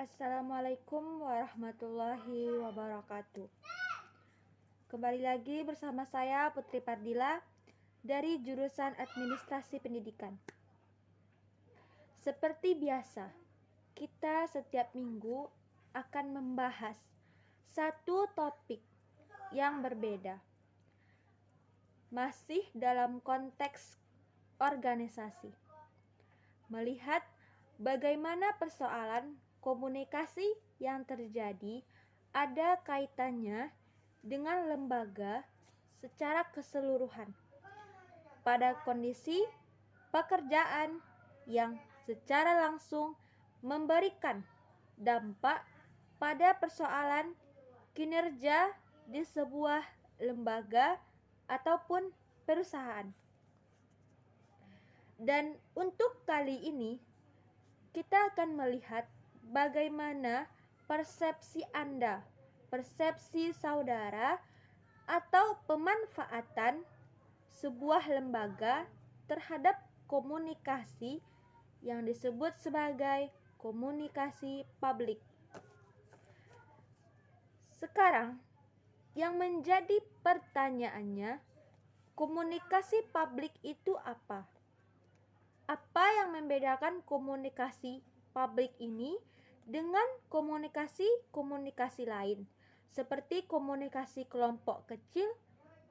Assalamualaikum warahmatullahi wabarakatuh. Kembali lagi bersama saya Putri Pardila dari jurusan Administrasi Pendidikan. Seperti biasa, kita setiap minggu akan membahas satu topik yang berbeda. Masih dalam konteks organisasi. Melihat bagaimana persoalan komunikasi yang terjadi ada kaitannya dengan lembaga secara keseluruhan pada kondisi pekerjaan yang secara langsung memberikan dampak pada persoalan kinerja di sebuah lembaga ataupun perusahaan. Dan untuk kali ini kita akan melihat bagaimana persepsi Anda, persepsi saudara, atau pemanfaatan sebuah lembaga terhadap komunikasi yang disebut sebagai komunikasi publik. Sekarang, yang menjadi pertanyaannya, komunikasi publik itu apa? Apa yang membedakan komunikasi publik ini dengan komunikasi lain, seperti komunikasi kelompok kecil,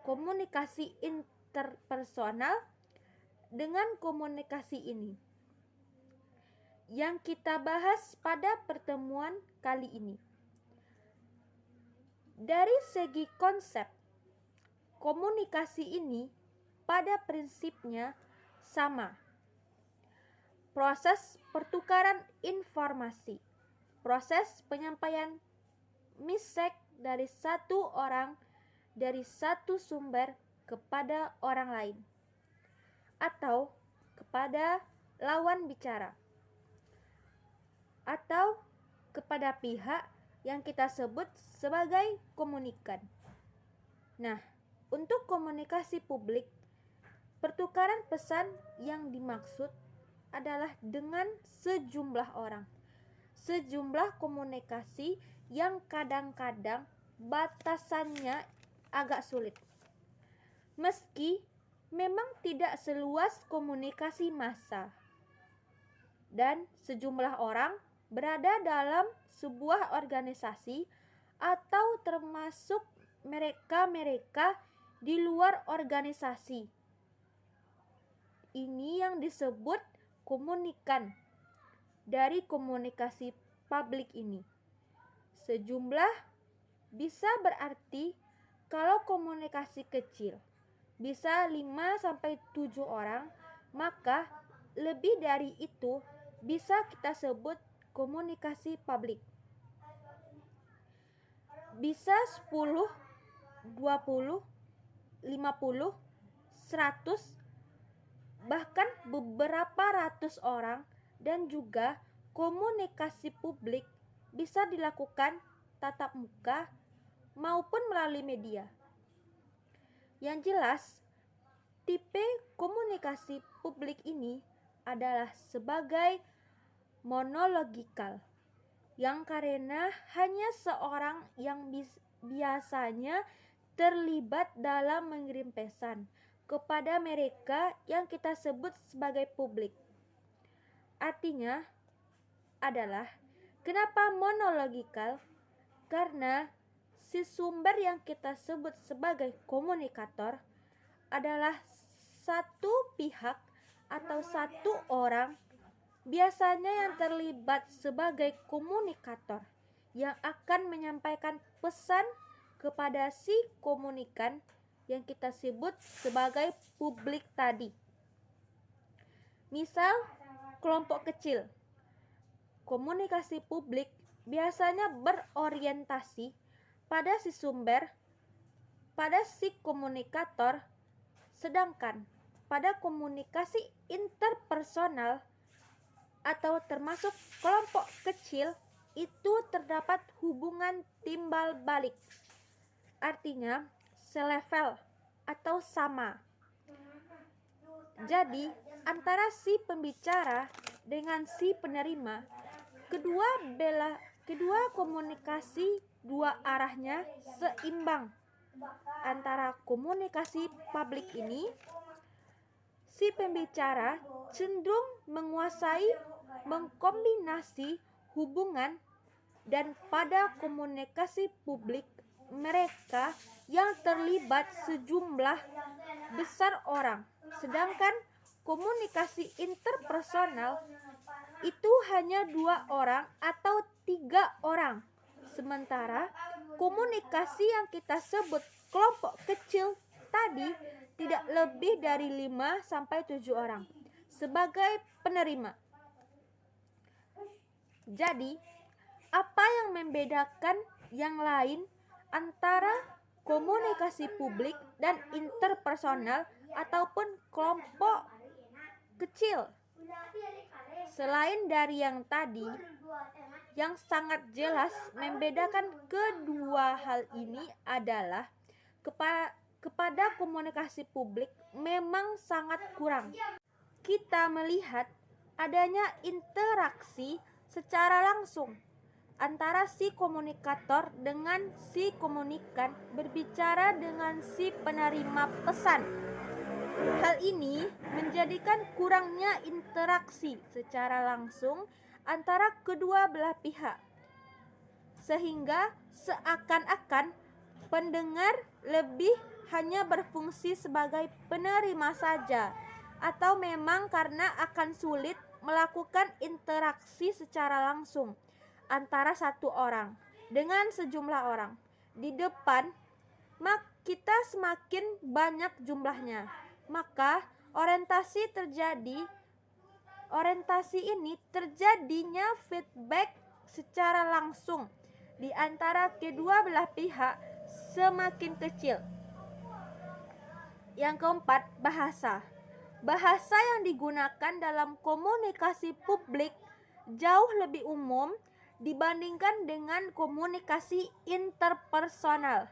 komunikasi interpersonal? Dengan komunikasi ini yang kita bahas pada pertemuan kali ini. Dari segi konsep, komunikasi ini pada prinsipnya sama. Proses pertukaran informasi, proses penyampaian message dari satu orang dari satu sumber kepada orang lain atau kepada lawan bicara atau kepada pihak yang kita sebut sebagai komunikan. Nah, untuk komunikasi publik, pertukaran pesan yang dimaksud adalah dengan sejumlah orang, sejumlah komunikasi yang kadang-kadang batasannya agak sulit. Meski memang tidak seluas komunikasi massa dan sejumlah orang berada dalam sebuah organisasi atau termasuk mereka-mereka di luar organisasi. Ini yang disebut komunikan dari komunikasi publik ini. Sejumlah bisa berarti kalau komunikasi kecil bisa 5-7 orang, maka lebih dari itu bisa kita sebut komunikasi publik. Bisa 10, 20, 50, 100, bahkan beberapa ratus orang, dan juga komunikasi publik bisa dilakukan tatap muka maupun melalui media. Yang jelas, tipe komunikasi publik ini adalah sebagai monologikal, yang karena hanya seorang yang biasanya terlibat dalam mengirim pesan kepada mereka yang kita sebut sebagai publik. Artinya adalah, kenapa monologikal? Karena si sumber yang kita sebut sebagai komunikator adalah satu pihak atau satu orang, biasanya yang terlibat sebagai komunikator, yang akan menyampaikan pesan kepada si komunikan yang kita sebut sebagai publik tadi. Misal, kelompok kecil. Komunikasi publik biasanya berorientasi pada si sumber, pada si komunikator, sedangkan pada komunikasi interpersonal atau termasuk kelompok kecil itu terdapat hubungan timbal balik. Artinya selevel atau sama. Jadi antara si pembicara dengan si penerima, kedua komunikasi dua arahnya seimbang. Antara komunikasi publik ini, si pembicara cenderung menguasai, mengkombinasi hubungan, dan pada komunikasi publik mereka yang terlibat sejumlah besar orang, sedangkan komunikasi interpersonal itu hanya 2 orang atau 3 orang. Sementara komunikasi yang kita sebut kelompok kecil tadi tidak lebih dari 5 sampai 7 orang sebagai penerima. Jadi, apa yang membedakan yang lain antara komunikasi publik dan interpersonal ataupun kelompok kecil? Selain dari yang tadi, yang sangat jelas membedakan kedua hal ini adalah kepada komunikasi publik memang sangat kurang. Kita melihat adanya interaksi secara langsung antara si komunikator dengan si komunikan berbicara dengan si penerima pesan. Hal ini menjadikan kurangnya interaksi secara langsung antara kedua belah pihak, sehingga seakan-akan pendengar lebih hanya berfungsi sebagai penerima saja, atau memang karena akan sulit melakukan interaksi secara langsung antara satu orang dengan sejumlah orang di depan, kita semakin banyak jumlahnya, maka orientasi ini terjadinya feedback secara langsung di antara kedua belah pihak semakin kecil. Yang keempat, bahasa. Bahasa yang digunakan dalam komunikasi publik jauh lebih umum dibandingkan dengan komunikasi interpersonal.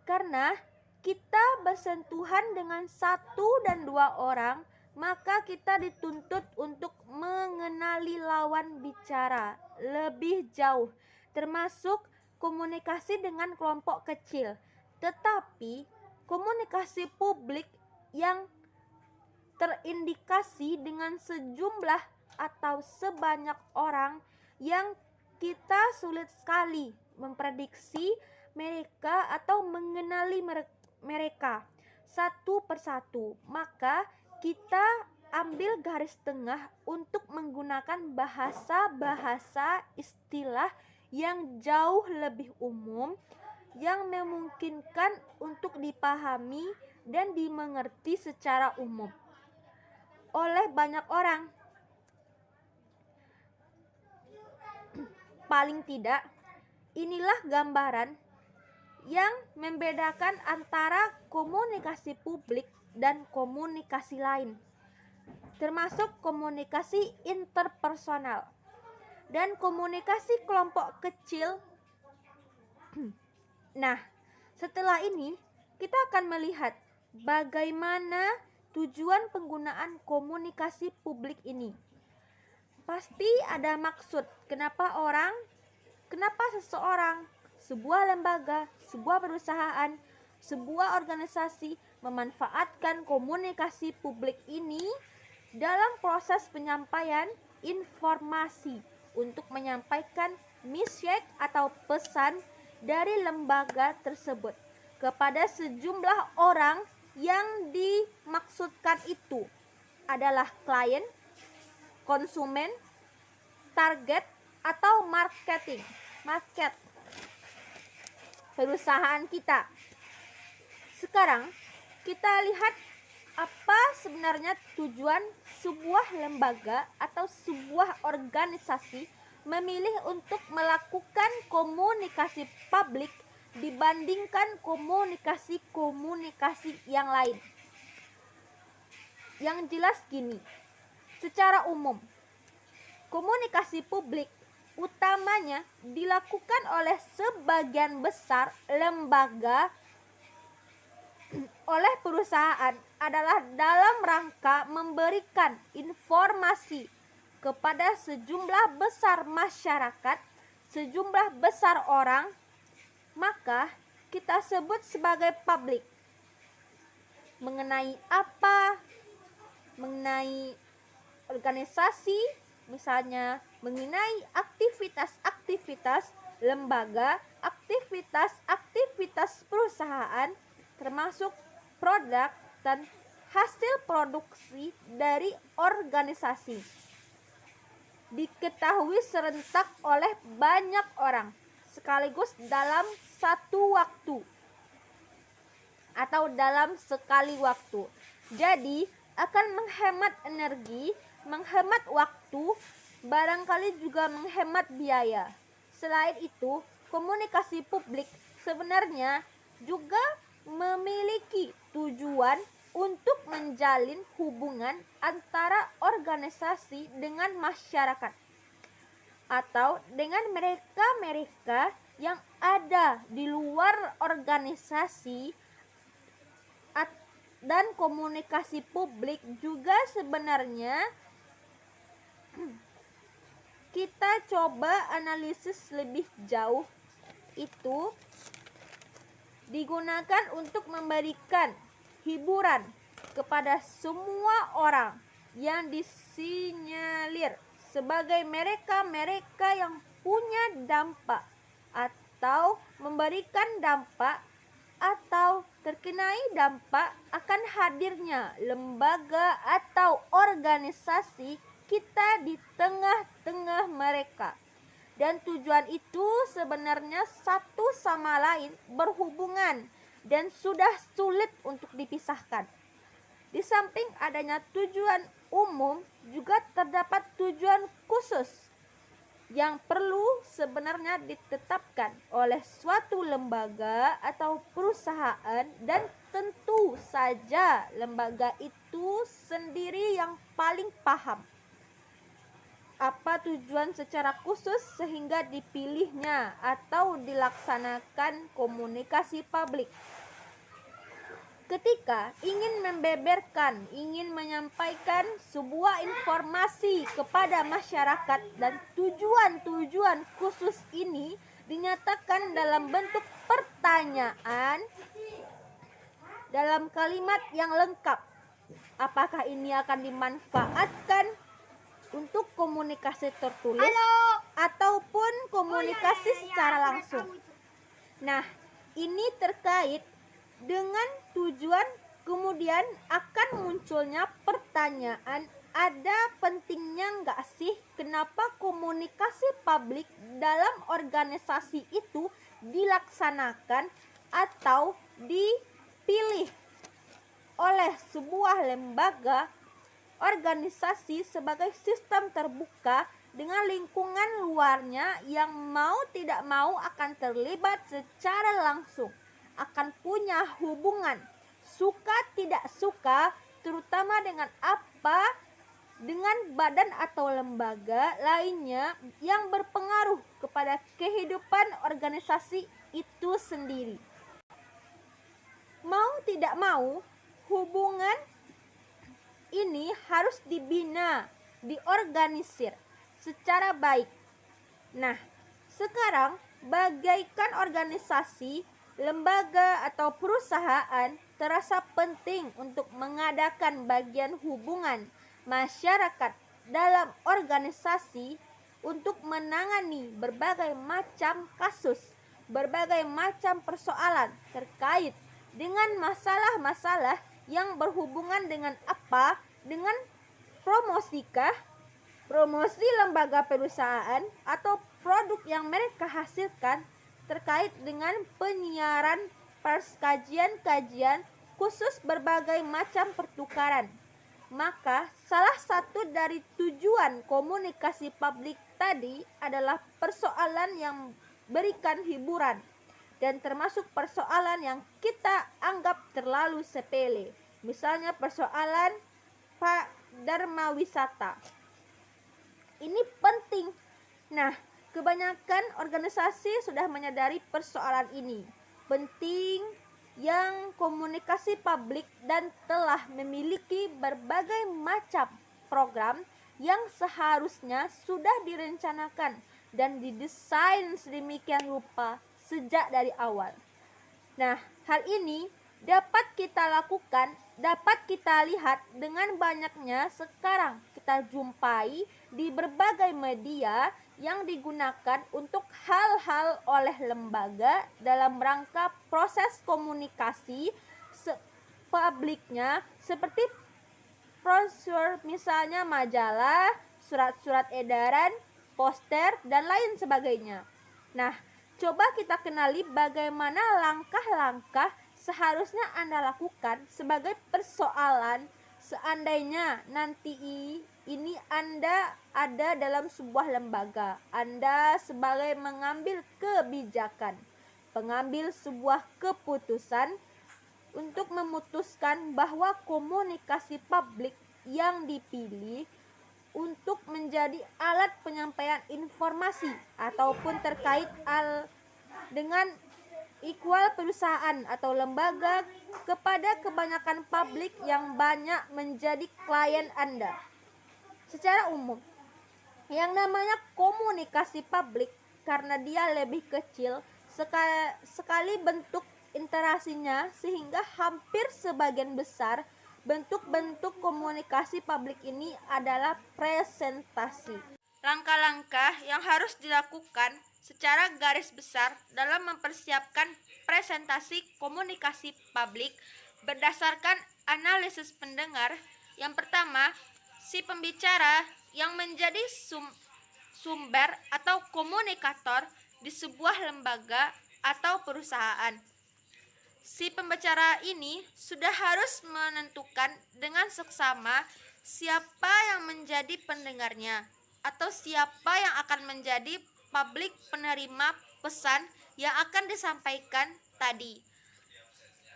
Karena kita bersentuhan dengan 1 dan 2 orang, maka kita dituntut untuk mengenali lawan bicara lebih jauh, termasuk komunikasi dengan kelompok kecil. Tetapi komunikasi publik yang terindikasi dengan sejumlah atau sebanyak orang yang kita sulit sekali memprediksi mereka atau mengenali mereka satu persatu, maka kita ambil garis tengah untuk menggunakan bahasa-bahasa istilah yang jauh lebih umum, yang memungkinkan untuk dipahami dan dimengerti secara umum oleh banyak orang. Paling tidak, inilah gambaran yang membedakan antara komunikasi publik dan komunikasi lain, termasuk komunikasi interpersonal dan komunikasi kelompok kecil. Nah, setelah ini kita akan melihat bagaimana tujuan penggunaan komunikasi publik ini. Pasti ada maksud kenapa seseorang, sebuah lembaga, sebuah perusahaan, sebuah organisasi memanfaatkan komunikasi publik ini dalam proses penyampaian informasi untuk menyampaikan message atau pesan dari lembaga tersebut kepada sejumlah orang yang dimaksudkan itu adalah klien, konsumen, target, atau market perusahaan kita. Sekarang kita lihat apa sebenarnya tujuan sebuah lembaga atau sebuah organisasi memilih untuk melakukan komunikasi publik dibandingkan komunikasi yang lain. Yang jelas gini, secara umum, komunikasi publik utamanya dilakukan oleh sebagian besar lembaga oleh perusahaan adalah dalam rangka memberikan informasi kepada sejumlah besar masyarakat, sejumlah besar orang, maka kita sebut sebagai publik. Mengenai apa? Mengenai organisasi, misalnya mengenai aktivitas-aktivitas lembaga, aktivitas-aktivitas perusahaan, termasuk produk dan hasil produksi dari organisasi. Diketahui serentak oleh banyak orang sekaligus dalam satu waktu atau dalam sekali waktu. Jadi akan menghemat energi, menghemat waktu, barangkali juga menghemat biaya. Selain itu, komunikasi publik sebenarnya juga memiliki tujuan untuk menjalin hubungan antara organisasi dengan masyarakat atau dengan mereka-mereka yang ada di luar organisasi. Dan komunikasi publik juga sebenarnya kita coba analisis lebih jauh, itu digunakan untuk memberikan hiburan kepada semua orang yang disinyalir sebagai mereka-mereka yang punya dampak atau memberikan dampak atau terkenai dampak akan hadirnya lembaga atau organisasi kita di tengah-tengah mereka. Dan tujuan itu sebenarnya satu sama lain berhubungan dan sudah sulit untuk dipisahkan. Di samping adanya tujuan umum, juga terdapat tujuan khusus yang perlu sebenarnya ditetapkan oleh suatu lembaga atau perusahaan, dan tentu saja lembaga itu sendiri yang paling paham apa tujuan secara khusus sehingga dipilihnya atau dilaksanakan komunikasi publik. Ketika ingin membeberkan, ingin menyampaikan sebuah informasi kepada masyarakat dan tujuan-tujuan khusus ini dinyatakan dalam bentuk pertanyaan dalam kalimat yang lengkap, apakah ini akan dimanfaatkan untuk komunikasi tertulis ataupun komunikasi secara langsung. Nah, ini terkait dengan tujuan, kemudian akan munculnya pertanyaan, ada pentingnya nggak sih kenapa komunikasi publik dalam organisasi itu dilaksanakan atau dipilih oleh sebuah lembaga organisasi sebagai sistem terbuka dengan lingkungan luarnya yang mau tidak mau akan terlibat secara langsung, akan punya hubungan suka tidak suka, terutama dengan dengan badan atau lembaga lainnya yang berpengaruh kepada kehidupan organisasi itu sendiri. Mau tidak mau, hubungan ini harus dibina, diorganisir secara baik. Nah, sekarang bagaikan organisasi, lembaga atau perusahaan terasa penting untuk mengadakan bagian hubungan masyarakat dalam organisasi untuk menangani berbagai macam kasus, berbagai macam persoalan terkait dengan masalah-masalah yang berhubungan dengan apa? Dengan promosikah? Promosi lembaga perusahaan atau produk yang mereka hasilkan terkait dengan penyiaran pers, kajian-kajian khusus berbagai macam pertukaran. Maka salah satu dari tujuan komunikasi publik tadi adalah persoalan yang berikan hiburan, dan termasuk persoalan yang kita anggap terlalu sepele. Misalnya persoalan Pak Dharma Wisata. Ini penting. Nah, kebanyakan organisasi sudah menyadari persoalan ini penting, yang komunikasi publik dan telah memiliki berbagai macam program yang seharusnya sudah direncanakan dan didesain sedemikian rupa sejak dari awal. Nah, hal ini dapat kita lakukan, dapat kita lihat dengan banyaknya sekarang kita jumpai di berbagai media yang digunakan untuk hal-hal oleh lembaga dalam rangka proses komunikasi publiknya, seperti brosur, misalnya majalah, surat-surat edaran, poster, dan lain sebagainya. Nah, coba kita kenali bagaimana langkah-langkah seharusnya Anda lakukan sebagai persoalan seandainya nanti ini Anda ada dalam sebuah lembaga. Anda sebagai mengambil kebijakan, pengambil sebuah keputusan untuk memutuskan bahwa komunikasi publik yang dipilih untuk menjadi alat penyampaian informasi ataupun terkait dengan equal perusahaan atau lembaga kepada kebanyakan publik yang banyak menjadi klien Anda. Secara umum, yang namanya komunikasi publik karena dia lebih kecil sekali bentuk interaksinya, sehingga hampir sebagian besar bentuk-bentuk komunikasi publik ini adalah presentasi. Langkah-langkah yang harus dilakukan secara garis besar dalam mempersiapkan presentasi komunikasi publik berdasarkan analisis pendengar. Yang pertama, si pembicara yang menjadi sumber atau komunikator di sebuah lembaga atau perusahaan. Si pembicara ini sudah harus menentukan dengan seksama siapa yang menjadi pendengarnya atau siapa yang akan menjadi publik penerima pesan yang akan disampaikan tadi.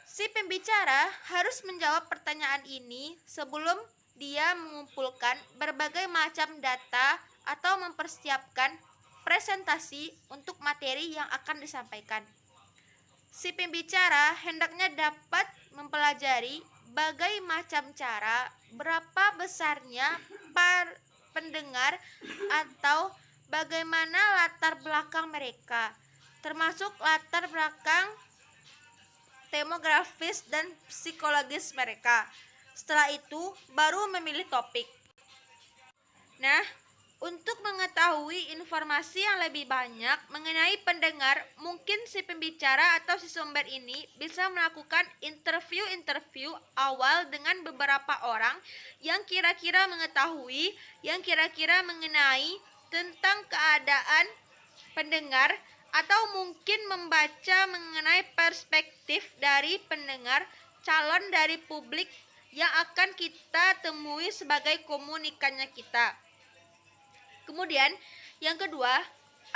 Si pembicara harus menjawab pertanyaan ini sebelum dia mengumpulkan berbagai macam data atau mempersiapkan presentasi untuk materi yang akan disampaikan. Si pembicara hendaknya dapat mempelajari bagai macam cara, berapa besarnya pendengar atau bagaimana latar belakang mereka, termasuk latar belakang demografis dan psikologis mereka. Setelah itu baru memilih topik. Nah, untuk mengetahui informasi yang lebih banyak mengenai pendengar, mungkin si pembicara atau si sumber ini bisa melakukan interview awal dengan beberapa orang yang kira-kira mengetahui, yang kira-kira mengenai tentang keadaan pendengar, atau mungkin membaca mengenai perspektif dari pendengar, calon dari publik yang akan kita temui sebagai komunikannya kita. Kemudian yang kedua,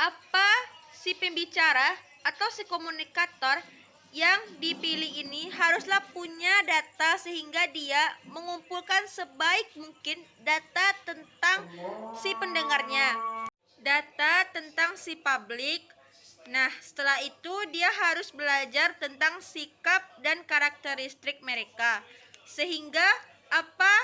apa si pembicara atau si komunikator yang dipilih ini haruslah punya data sehingga dia mengumpulkan sebaik mungkin data tentang si pendengarnya, data tentang si publik. Nah, setelah itu dia harus belajar tentang sikap dan karakteristik mereka, sehingga apa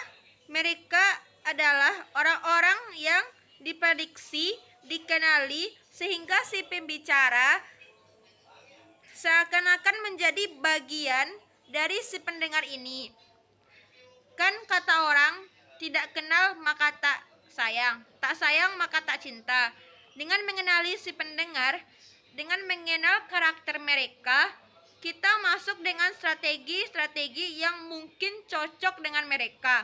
mereka adalah orang-orang yang diprediksi, dikenali, sehingga si pembicara seakan-akan menjadi bagian dari si pendengar ini. Kan kata orang, tidak kenal maka tak sayang maka tak cinta. Dengan mengenali si pendengar, dengan mengenal karakter mereka, kita masuk dengan strategi-strategi yang mungkin cocok dengan mereka.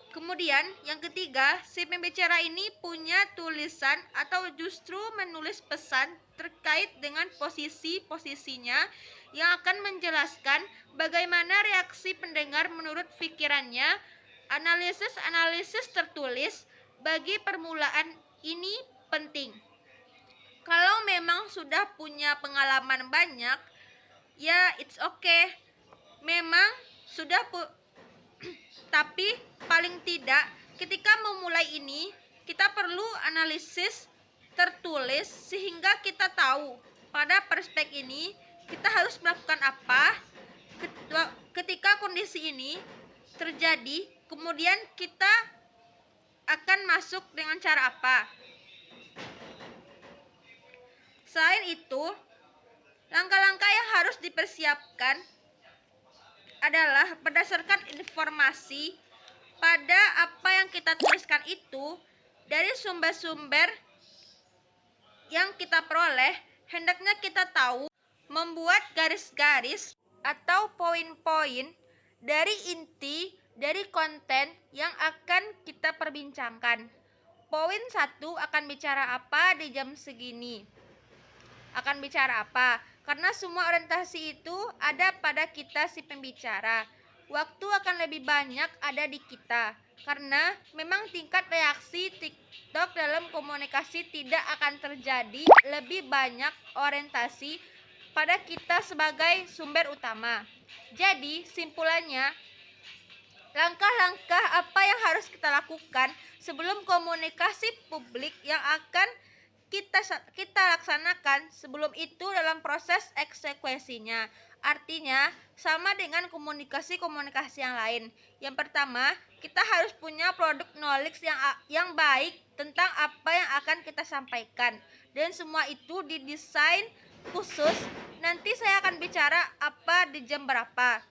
Kemudian yang ketiga, si pembicara ini punya tulisan atau justru menulis pesan terkait dengan posisi-posisinya yang akan menjelaskan bagaimana reaksi pendengar menurut pikirannya. Analisis tertulis bagi permulaan ini penting. Kalau memang sudah punya pengalaman banyak, ya it's okay. Memang sudah tapi paling tidak ketika memulai ini kita perlu analisis tertulis sehingga kita tahu pada perspektif ini kita harus melakukan apa ketika kondisi ini terjadi. Kemudian kita akan masuk dengan cara apa. Selain itu, langkah-langkah yang harus dipersiapkan adalah berdasarkan informasi pada apa yang kita tuliskan itu dari sumber-sumber yang kita peroleh. Hendaknya kita tahu membuat garis-garis atau poin-poin dari inti dari konten yang akan kita perbincangkan. Poin 1 akan bicara apa di jam segini. Akan bicara apa? Karena semua orientasi itu ada pada kita si pembicara. Waktu akan lebih banyak ada di kita. Karena memang tingkat reaksi TikTok dalam komunikasi tidak akan terjadi, lebih banyak orientasi pada kita sebagai sumber utama. Jadi, simpulannya, langkah-langkah apa yang harus kita lakukan sebelum komunikasi publik yang akan kita laksanakan sebelum itu dalam proses eksekusinya. Artinya sama dengan komunikasi-komunikasi yang lain. Yang pertama, kita harus punya produk knowledge yang baik tentang apa yang akan kita sampaikan. Dan semua itu didesain khusus. Nanti saya akan bicara apa di jam berapa.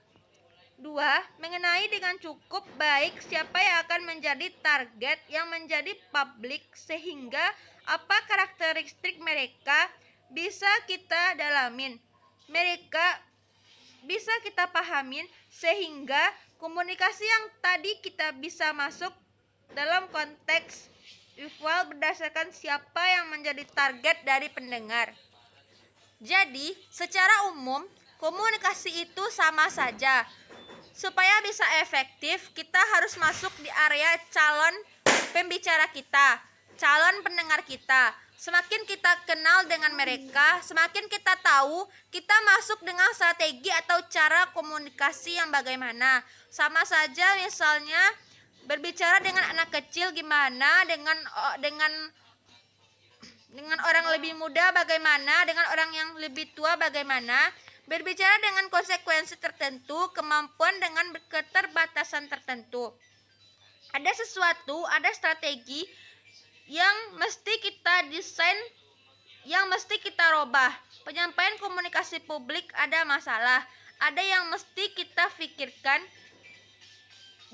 2. Mengenai dengan cukup baik siapa yang akan menjadi target yang menjadi publik sehingga apa karakteristik mereka bisa kita dalamin, mereka bisa kita pahamin sehingga komunikasi yang tadi kita bisa masuk dalam konteks visual berdasarkan siapa yang menjadi target dari pendengar. Jadi, secara umum komunikasi itu sama saja. Supaya bisa efektif, kita harus masuk di area calon pembicara kita, calon pendengar kita. Semakin kita kenal dengan mereka, semakin kita tahu kita masuk dengan strategi atau cara komunikasi yang bagaimana. Sama saja misalnya berbicara dengan anak kecil gimana, dengan orang lebih muda bagaimana, dengan orang yang lebih tua bagaimana. Berbicara dengan konsekuensi tertentu, kemampuan dengan keterbatasan tertentu. Ada sesuatu, ada strategi yang mesti kita desain, yang mesti kita robah. Penyampaian komunikasi publik ada masalah, ada yang mesti kita pikirkan,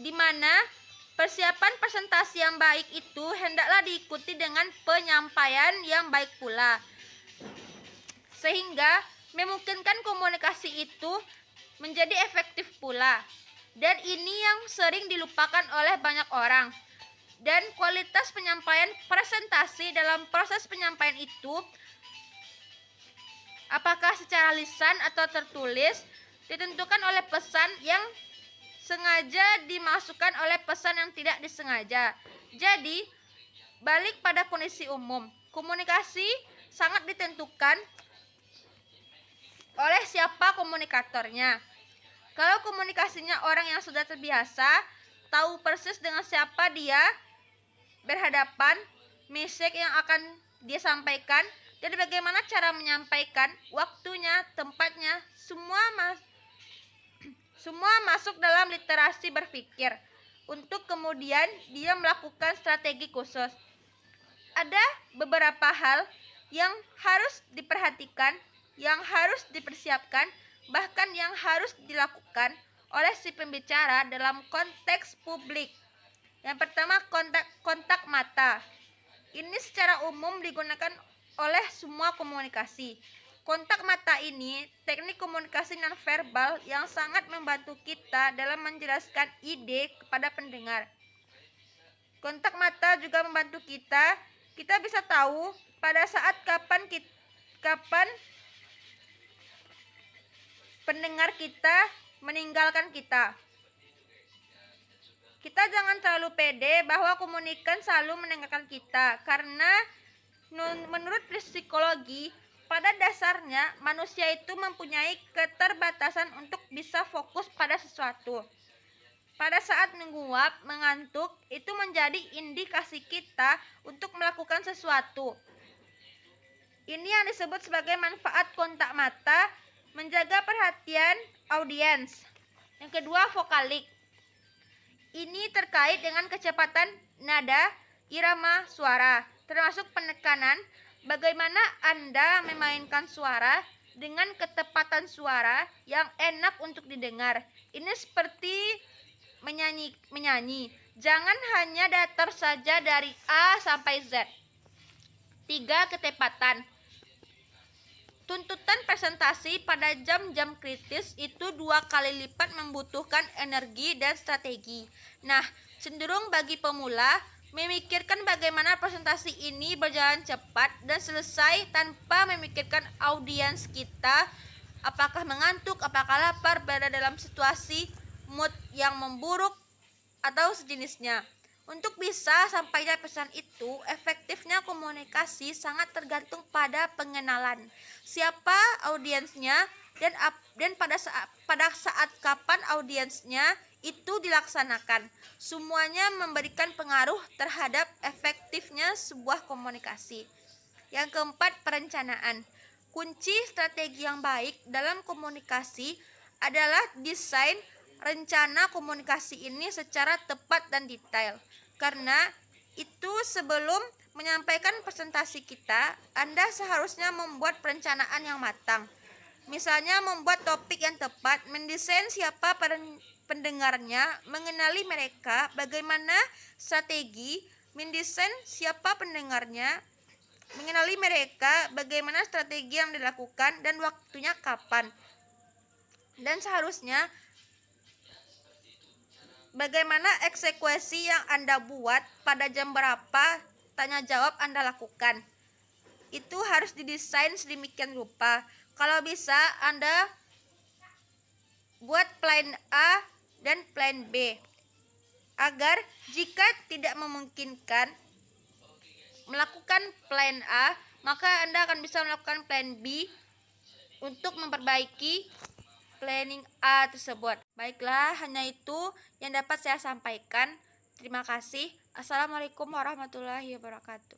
di mana persiapan presentasi yang baik itu hendaklah diikuti dengan penyampaian yang baik pula. Sehingga memungkinkan komunikasi itu menjadi efektif pula. Dan ini yang sering dilupakan oleh banyak orang. Dan kualitas penyampaian presentasi dalam proses penyampaian itu, apakah secara lisan atau tertulis, ditentukan oleh pesan yang sengaja dimasukkan oleh pesan yang tidak disengaja. Jadi, balik pada kondisi umum, komunikasi sangat ditentukan oleh siapa komunikatornya. Kalau komunikasinya orang yang sudah terbiasa, tahu persis dengan siapa dia berhadapan, message yang akan dia sampaikan, dan bagaimana cara menyampaikan, waktunya, tempatnya, semua masuk dalam literasi berpikir. Untuk kemudian dia melakukan strategi khusus. Ada beberapa hal yang harus diperhatikan, yang harus dipersiapkan, bahkan yang harus dilakukan oleh si pembicara dalam konteks publik. Yang pertama, kontak mata. Ini secara umum digunakan oleh semua komunikasi. Kontak mata ini teknik komunikasi nonverbal yang sangat membantu kita dalam menjelaskan ide kepada pendengar. Kontak mata juga membantu kita bisa tahu pada saat kapan pendengar kita meninggalkan kita. Kita jangan terlalu pede bahwa komunikan selalu meninggalkan kita, karena menurut psikologi, pada dasarnya manusia itu mempunyai keterbatasan untuk bisa fokus pada sesuatu. Pada saat menguap, mengantuk, itu menjadi indikasi kita untuk melakukan sesuatu. Ini yang disebut sebagai manfaat kontak mata, menjaga perhatian audiens. Yang kedua, vokalik. Ini terkait dengan kecepatan nada, irama suara, termasuk penekanan, bagaimana Anda memainkan suara dengan ketepatan suara yang enak untuk didengar. Ini seperti menyanyi. Jangan hanya datar saja dari A sampai Z. 3. Ketepatan. Tuntutan presentasi pada jam-jam kritis itu 2 kali lipat membutuhkan energi dan strategi. Nah, cenderung bagi pemula memikirkan bagaimana presentasi ini berjalan cepat dan selesai tanpa memikirkan audiens kita, apakah mengantuk, apakah lapar, berada dalam situasi mood yang memburuk atau sejenisnya. Untuk bisa sampaikan pesan itu, efektifnya komunikasi sangat tergantung pada pengenalan siapa audiensnya dan pada saat kapan audiensnya itu dilaksanakan. Semuanya memberikan pengaruh terhadap efektifnya sebuah komunikasi. Yang keempat, perencanaan. Kunci strategi yang baik dalam komunikasi adalah desain rencana komunikasi ini secara tepat dan detail. Karena itu sebelum menyampaikan presentasi kita, Anda seharusnya membuat perencanaan yang matang. Misalnya membuat topik yang tepat, mendesain siapa pendengarnya, mengenali mereka, bagaimana strategi, mendesain siapa pendengarnya, mengenali mereka, bagaimana strategi yang dilakukan dan waktunya kapan. Dan seharusnya bagaimana eksekusi yang Anda buat pada jam berapa tanya jawab Anda lakukan. Itu harus didesain sedemikian rupa. Kalau bisa Anda buat plan A dan plan B. Agar jika tidak memungkinkan melakukan plan A, maka Anda akan bisa melakukan plan B untuk memperbaiki planning A tersebut. Baiklah, hanya itu yang dapat saya sampaikan. Terima kasih. Assalamualaikum warahmatullahi wabarakatuh.